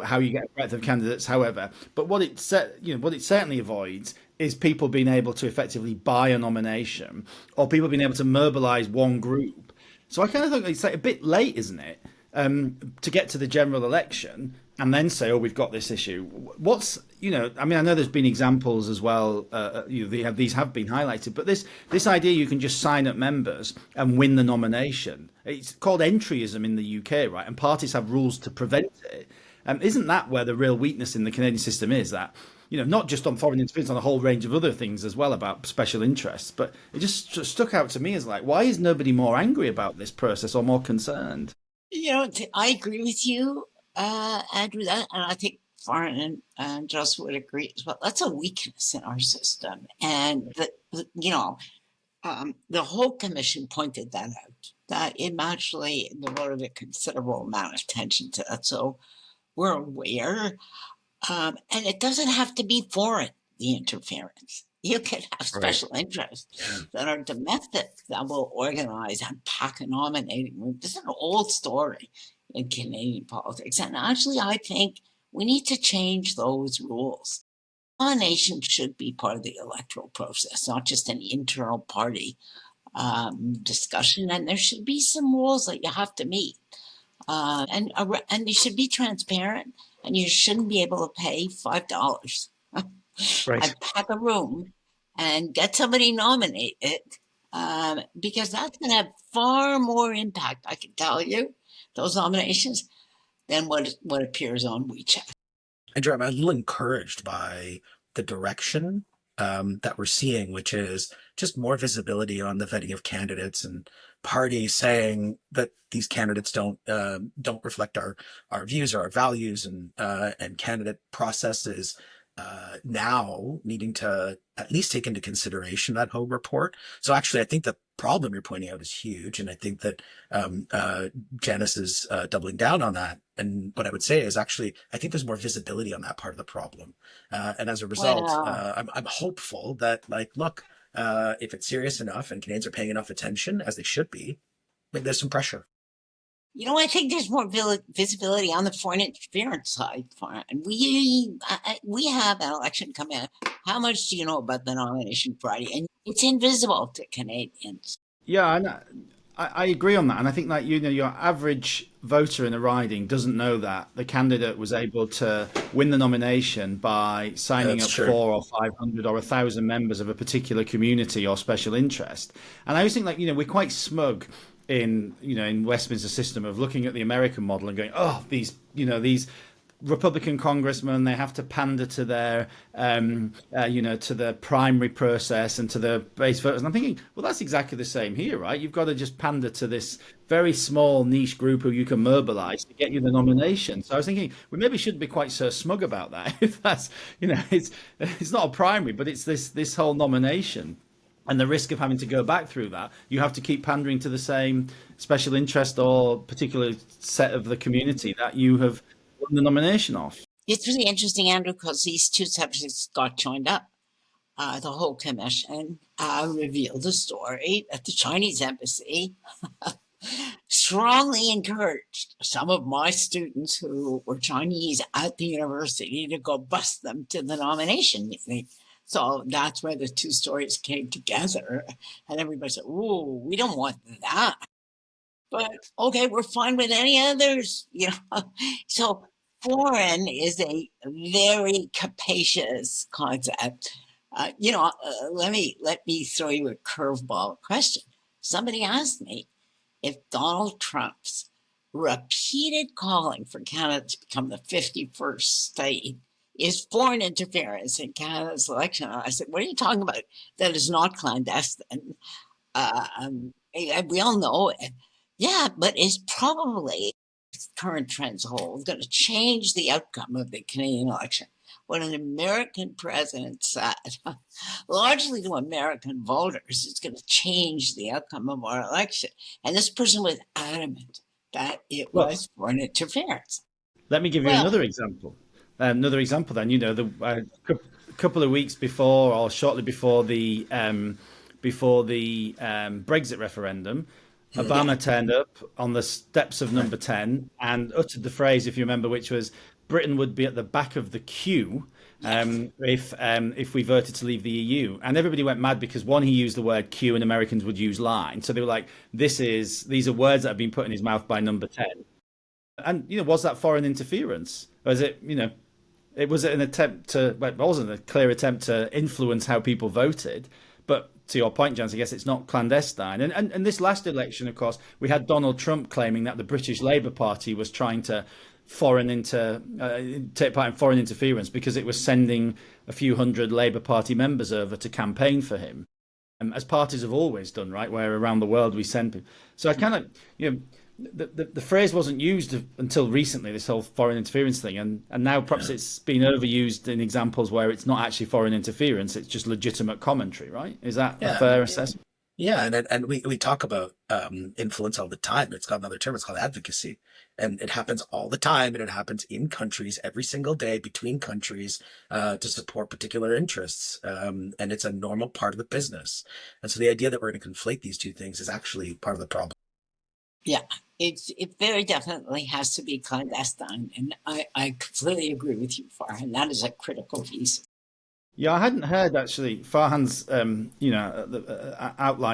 how you get a breadth of candidates, however. But what it certainly avoids is people being able to effectively buy a nomination, or people being able to mobilize one group. So I kind of think it's like a bit late, isn't it, to get to the general election and then say, oh, we've got this issue. I know there's been examples as well. These have been highlighted, but this idea you can just sign up members and win the nomination. It's called entryism in the UK, right? And parties have rules to prevent it. Isn't that where the real weakness in the Canadian system is? That not just on foreign interference, on a whole range of other things as well about special interests. But it just stuck out to me as like, why is nobody more angry about this process or more concerned? I agree with you, Andrew, and I think Farhan and Joss would agree as well. That's a weakness in our system, and the whole commission pointed that out. That it actually devoted a considerable amount of attention to that, so we're aware. And it doesn't have to be foreign, the interference. You can have special interests that are domestic that will organize and pack a nominating room. This is an old story in Canadian politics. And actually, I think we need to change those rules. Nomination should be part of the electoral process, not just an internal party discussion. And there should be some rules that you have to meet. And they should be transparent, and you shouldn't be able to pay $5 Right. and pack a room and get somebody nominated, because that's going to have far more impact, I can tell you, those nominations, than what appears on WeChat. Andrew, I'm a little encouraged by the direction that we're seeing, which is just more visibility on the vetting of candidates and parties saying that these candidates don't reflect our views or our values, and candidate processes now needing to at least take into consideration that whole report. So actually, I think the problem you're pointing out is huge, and I think that Janice is doubling down on that. And what I would say is actually, I think there's more visibility on that part of the problem, and as a result, I'm hopeful that, like, look, if it's serious enough and Canadians are paying enough attention, as they should be, maybe there's some pressure. I think there's more visibility on the foreign interference side. And we have an election coming up. How much do you know about the nomination Friday? And it's invisible to Canadians. Yeah, and I agree on that. And I think that, your average voter in a riding doesn't know that the candidate was able to win the nomination by signing up 400 or 500 or 1,000 members of a particular community or special interest. And I always think, like, we're quite smug in Westminster system of looking at the American model and going, oh, these Republican congressmen, they have to pander to their to the primary process and to the base voters. And I'm thinking, well, that's exactly the same here, right? You've got to just pander to this very small niche group who you can mobilize to get you the nomination. So I was thinking, we maybe shouldn't be quite so smug about that. If that's, it's not a primary, but it's this whole nomination. And the risk of having to go back through that, you have to keep pandering to the same special interest or particular set of the community that you have won the nomination off. It's really interesting, Andrew, because these two subjects got joined up. The whole commission revealed a story that the Chinese embassy strongly encouraged some of my students who were Chinese at the university to go bust them to the nomination meeting. So that's where the two stories came together, and everybody said, "Ooh, we don't want that." But okay, we're fine with any others, So foreign is a very capacious concept. Let me throw you a curveball question. Somebody asked me if Donald Trump's repeated calling for Canada to become the 51st state is foreign interference in Canada's election. And I said, what are you talking about? That is not clandestine. We all know it. Yeah, but it's probably current trends hold, going to change the outcome of the Canadian election. What an American president said, largely to American voters, is going to change the outcome of our election. And this person was adamant that it Well, was foreign interference. let me give you Well, another example. Then, a couple of weeks before, or shortly before the Brexit referendum, Obama turned up on the steps of Number 10 and uttered the phrase, if you remember, which was Britain would be at the back of the queue if we voted to leave the EU. And everybody went mad because, one, he used the word queue and Americans would use line. So they were like, these are words that have been put in his mouth by Number 10. And, was that foreign interference? Or is it, was it an attempt to, well, it wasn't a clear attempt to influence how people voted. But to your point, Janice, I guess it's not clandestine. And this last election, of course, we had Donald Trump claiming that the British Labour Party was trying to take part in foreign interference because it was sending a few hundred Labour Party members over to campaign for him, as parties have always done, right? Where around the world we send people. So I kind of, the phrase wasn't used until recently, this whole foreign interference thing, and now perhaps it's been overused in examples where it's not actually foreign interference, it's just legitimate commentary, right? Is that a fair assessment? Yeah, and we talk about influence all the time. It's got another term, it's called advocacy. And it happens all the time, and it happens in countries every single day between countries to support particular interests. And it's a normal part of the business. And so the idea that we're going to conflate these two things is actually part of the problem. Yeah, it very definitely has to be clandestine, and I completely agree with you, Farhan. That is a critical piece. Yeah, I hadn't heard actually Farhan's outline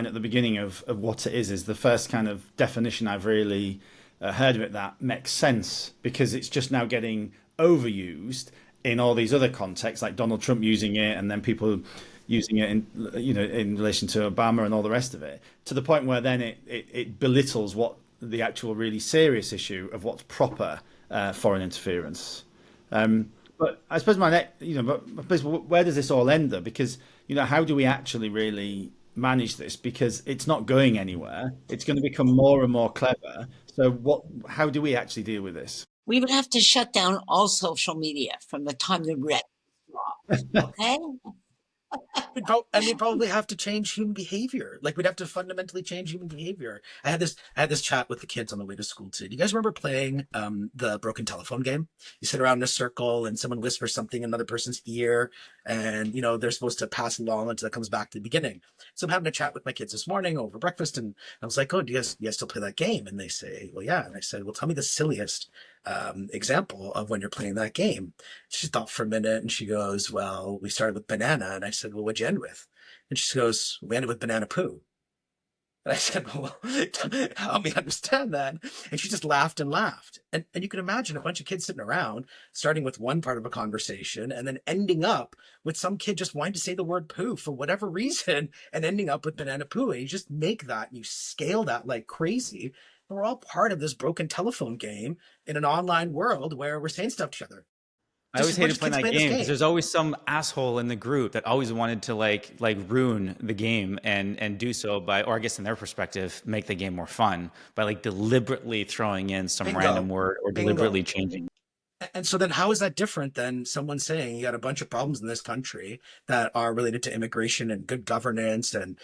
at the beginning of what it is the first kind of definition I've really heard of it that makes sense, because it's just now getting overused in all these other contexts, like Donald Trump using it, and then people using it in relation to Obama and all the rest of it, to the point where then it belittles what the actual really serious issue of what's proper foreign interference. But I suppose where does this all end though? Because how do we actually really manage this? Because it's not going anywhere. It's going to become more and more clever. So how do we actually deal with this? We would have to shut down all social media from the time the red dropped. Okay. And we'd probably have to change human behavior. Like, we'd have to fundamentally change human behavior. I had this chat with the kids on the way to school today. Do you guys remember playing the broken telephone game? You sit around in a circle and someone whispers something in another person's ear, and they're supposed to pass along until it comes back to the beginning. So I'm having a chat with my kids this morning over breakfast, and I was like, "Oh, do you guys still play that game?" And they say, "Well, yeah." And I said, "Well, tell me the silliest example of when you're playing that game." She thought for a minute and she goes, "Well, we started with banana." And I said, "Well, what'd you end with?" And she goes, "We ended with banana poo." And I said, "Well, help me understand that." And she just laughed and laughed. And you can imagine a bunch of kids sitting around, starting with one part of a conversation and then ending up with some kid just wanting to say the word poo for whatever reason and ending up with banana poo. And you just make that and you scale that like crazy. And we're all part of this broken telephone game in an online world where we're saying stuff to each other. I always hated playing that game because there's always some asshole in the group that always wanted to like ruin the game and do so by, or I guess in their perspective, make the game more fun by like deliberately throwing in some random word or deliberately changing. And so then how is that different than someone saying you got a bunch of problems in this country that are related to immigration and good governance and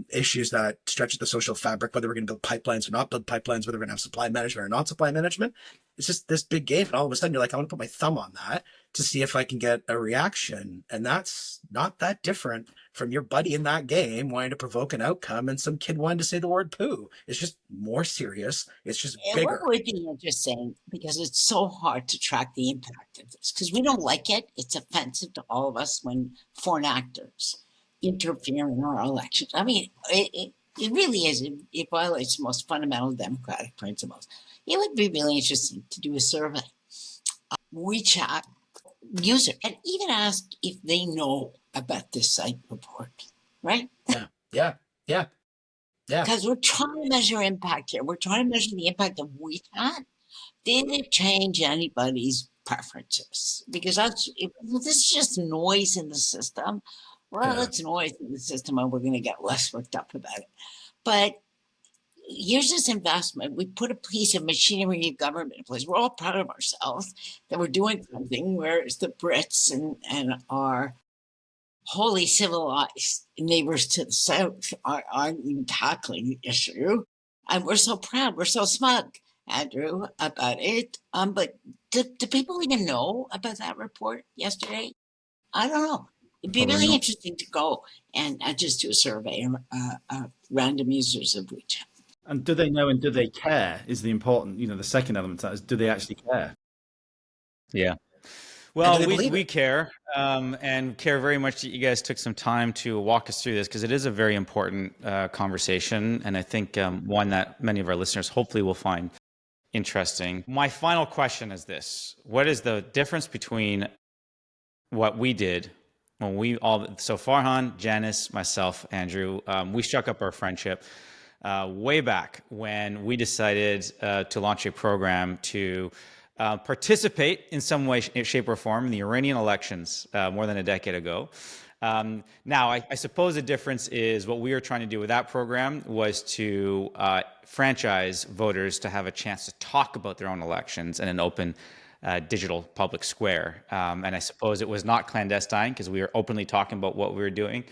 issues that stretch the social fabric, whether we're going to build pipelines or not build pipelines, whether we're going to have supply management or not supply management? It's just this big game. And all of a sudden you're like, I want to put my thumb on that to see if I can get a reaction. And that's not that different from your buddy in that game wanting to provoke an outcome and some kid wanting to say the word poo. It's just more serious. It's just bigger. What would be interesting, because it's so hard to track the impact of this, because we don't like it. It's offensive to all of us when foreign actors interfere in our elections. I mean, it really is. It violates the most fundamental democratic principles. It would be really interesting to do a survey. WeChat user and even ask if they know about this site report, right? Yeah. Because we're trying to measure impact here. We're trying to measure the impact of WeChat. Did it change anybody's preferences? Because if this is just noise in the system, well, it's noise in the system and we're going to get less worked up about it. But here's this investment. We put a piece of machinery of government in place. We're all proud of ourselves that we're doing something, whereas the Brits and our wholly civilized neighbors to the south aren't even tackling the issue. And we're so proud, we're so smug, Andrew, about it. But do people even know about that report yesterday? I don't know. It'd be Probably really not. interesting to go and just do a survey of random users of WeChat. And do they know and do they care is the important, the second element to that is, do they actually care? Yeah. And do Well, they believe we it? care and care very much that you guys took some time to walk us through this because it is a very important conversation. And I think one that many of our listeners hopefully will find interesting. My final question is this. What is the difference between what we did when we all, so Farhan, Janice, myself, Andrew, we struck up our friendship way back when we decided to launch a program to participate in some way, shape, or form in the Iranian elections more than a decade ago. Now, I suppose the difference is what we were trying to do with that program was to franchise voters to have a chance to talk about their own elections in an open digital public square. And I suppose it was not clandestine because we were openly talking about what we were doing.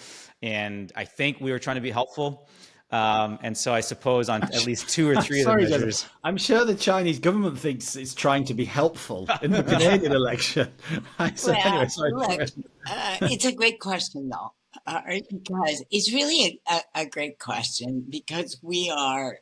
And I think we were trying to be helpful. And so I suppose on at least two or three of the Sorry, measures. Joseph. I'm sure the Chinese government thinks it's trying to be helpful in the Canadian election. So Well, anyway, sorry. look, it's a great question, though, because it's really a great question because we are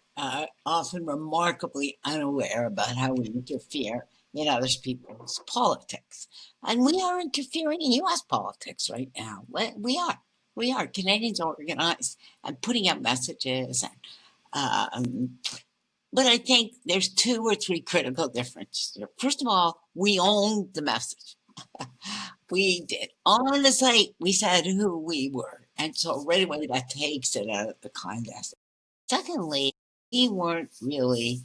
often remarkably unaware about how we interfere in other people's politics. And we are interfering in US politics right now. We are. We are. Canadians are organized and putting out messages. But I think there's two or three critical differences. First of all, we owned the message. We did. On the site, we said who we were. And so right away that takes it out of the clandestine. Secondly, we weren't really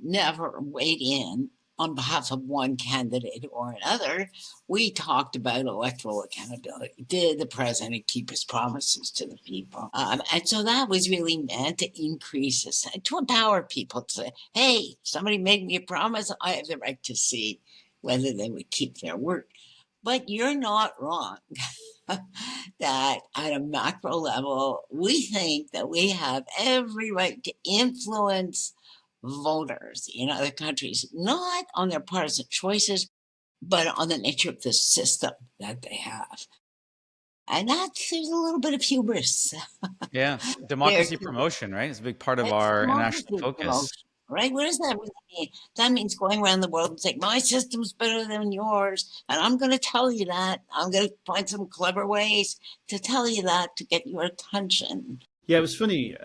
never weighed in on behalf of one candidate or another. We talked about electoral accountability. Did the president keep his promises to the people? And so that was really meant to increase this, to empower people to say, hey, somebody made me a promise. I have the right to see whether they would keep their word. But you're not wrong that at a macro level, we think that we have every right to influence voters in other countries, not on their partisan choices, but on the nature of the system that they have. And there's a little bit of hubris. Yeah, democracy promotion, right? It's a big part of It's our democracy international focus. promotion, right? What does that really mean? That means going around the world and saying, my system's better than yours. And I'm going to tell you that. I'm going to find some clever ways to tell you that to get your attention. Yeah, it was funny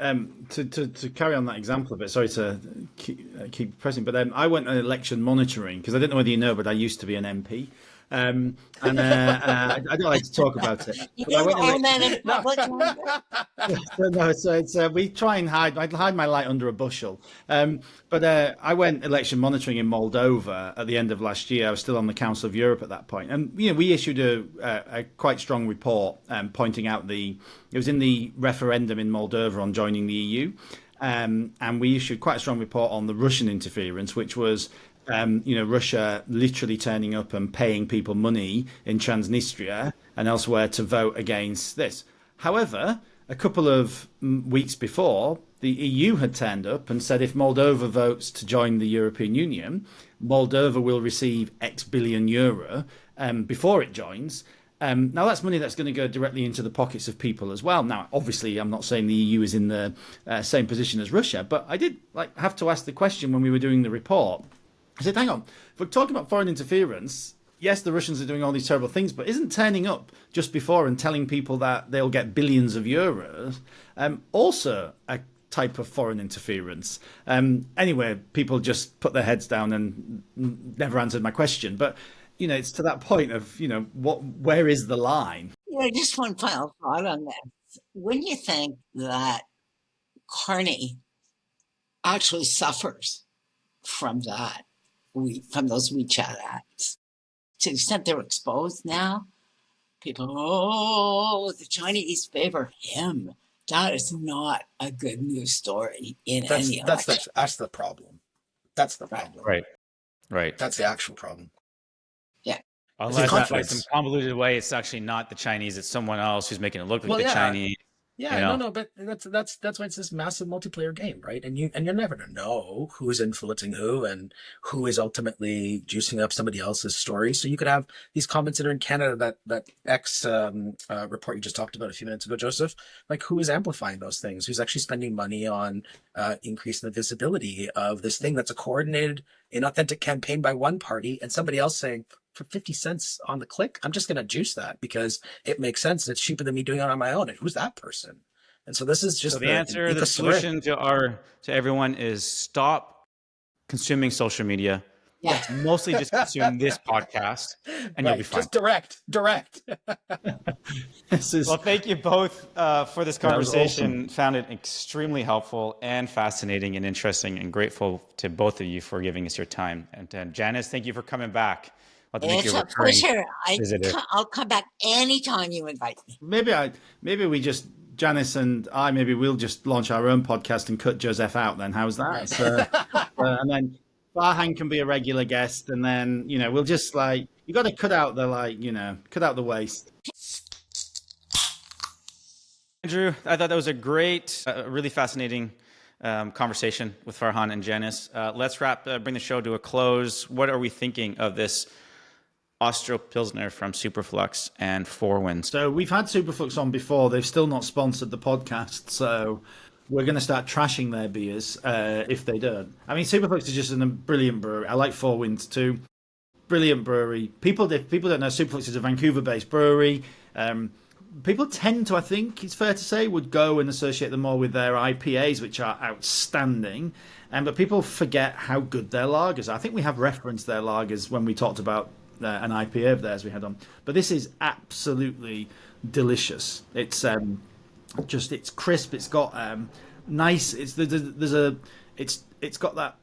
to carry on that example a bit. Sorry to keep pressing, but I went on election monitoring because I don't know whether you know, but I used to be an MP. And I don't like to talk about it. You But I went don't own that in public. no, so it's we try and hide. I'd hide my light under a bushel. But I went election monitoring in Moldova at the end of last year. I was still on the Council of Europe at that point, and we issued a quite strong report pointing out it was in the referendum in Moldova on joining the EU, and we issued quite a strong report on the Russian interference, which was Russia literally turning up and paying people money in Transnistria and elsewhere to vote against this. However, a couple of weeks before, the EU had turned up and said if Moldova votes to join the European Union, Moldova will receive X billion euro before it joins. Now, that's money that's going to go directly into the pockets of people as well. Now, obviously, I'm not saying the EU is in the same position as Russia, but I did have to ask the question when we were doing the report. I said, hang on, if we're talking about foreign interference, yes, the Russians are doing all these terrible things, but isn't turning up just before and telling people that they'll get billions of euros also a type of foreign interference? Anyway, people just put their heads down and never answered my question. But, it's to that point of, where is the line? Just one final thought on this. When you think that Carney actually suffers from from those WeChat ads, to the extent they're exposed now, people, the Chinese favor him. That is not a good news story in any That's election. that's the problem. That's the Right. problem. Right. That's the actual problem. Yeah. Unless It's by some convoluted way, it's actually not the Chinese, it's someone else who's making it look like Well, the yeah. Chinese. Yeah, You know? no, but that's why it's this massive multiplayer game, right? And you're never gonna know who's influencing who and who is ultimately juicing up somebody else's story. So you could have these comments that are in Canada, that X report you just talked about a few minutes ago, Joseph. Like, who is amplifying those things? Who's actually spending money on increasing the visibility of this thing that's a coordinated, inauthentic campaign by one party, and somebody else saying, for 50 cents on the click, I'm just going to juice that because it makes sense. It's cheaper than me doing it on my own. And who's that person? And so this is just So the answer, the solution to everyone is stop consuming social media. Yeah. Mostly just consume this podcast and you'll be fine. Just direct. Well, thank you both for this conversation. Awesome. Found it extremely helpful and fascinating and interesting, and grateful to both of you for giving us your time. And Janice, thank you for coming back. It's a pleasure. I'll come back anytime you invite me. Maybe we just, Janice and I, maybe we'll just launch our own podcast and cut Joseph out then. How's that? So, and then Farhan can be a regular guest, and then, we'll just you got to cut out the waste. Andrew, I thought that was a great, really fascinating conversation with Farhan and Janice. Let's bring the show to a close. What are we thinking of this Austro Pilsner from Superflux and Four Winds? So we've had Superflux on before. They've still not sponsored the podcast, so we're going to start trashing their beers if they don't. I mean, Superflux is just a brilliant brewery. I like Four Winds too. Brilliant brewery. If people don't know, Superflux is a Vancouver-based brewery. People tend to, I think it's fair to say, would go and associate them more with their IPAs, which are outstanding. But people forget how good their lagers are. I think we have referenced their lagers when we talked about an IPA of theirs we had on. But this is absolutely delicious. It's it's crisp. It's got nice. It's got that,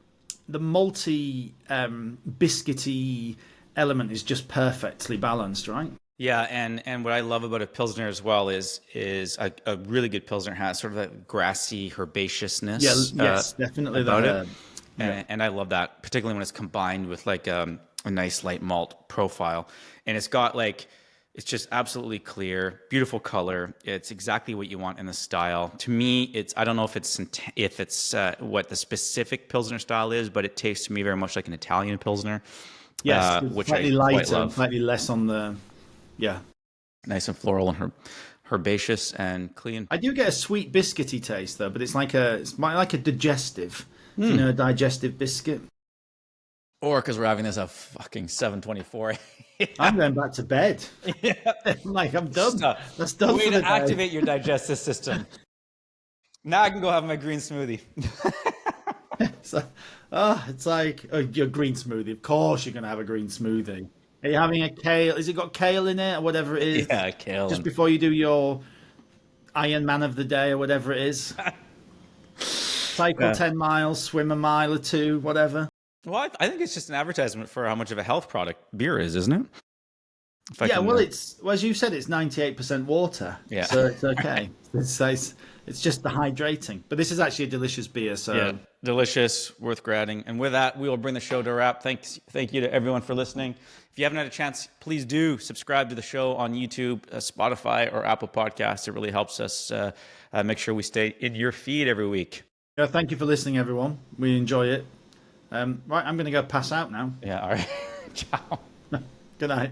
the malty biscuity element is just perfectly balanced, right? Yeah, and what I love about a Pilsner as well is a really good Pilsner has sort of a grassy herbaceousness. Yes, definitely about that. it. And I love that, particularly when it's combined with like a nice light malt profile. And it's got it's just absolutely clear, beautiful color. It's exactly what you want in the style. To me, I don't know if it's what the specific Pilsner style is, but it tastes to me very much like an Italian Pilsner. Yes, which slightly I lighter, quite love. slightly less on the, nice and floral and herbaceous and clean. I do get a sweet biscuity taste though, but it's like a digestive, a digestive biscuit. Or because we're having this at fucking 7:24. I'm going back to bed. Yeah. I'm done. That's done. Way for to the day. activate your digestive system. Now I can go have my green smoothie. It's like your green smoothie. Of course, you're going to have a green smoothie. Are you having a kale? Has it got kale in it or whatever it is? Yeah, kale. Just before you do your Iron Man of the day or whatever it is. Cycle 10 miles, swim a mile or two, whatever. Well, I think it's just an advertisement for how much of a health product beer is, isn't it? As you said, it's 98% water. Yeah. So it's okay. It's just the hydrating. But this is actually a delicious beer. So yeah, delicious, worth grabbing. And with that, we will bring the show to a wrap. Thank you to everyone for listening. If you haven't had a chance, please do subscribe to the show on YouTube, Spotify, or Apple Podcasts. It really helps us make sure we stay in your feed every week. Yeah, thank you for listening, everyone. We enjoy it. Right, I'm going to go pass out now. Yeah, all right. Ciao. Good night.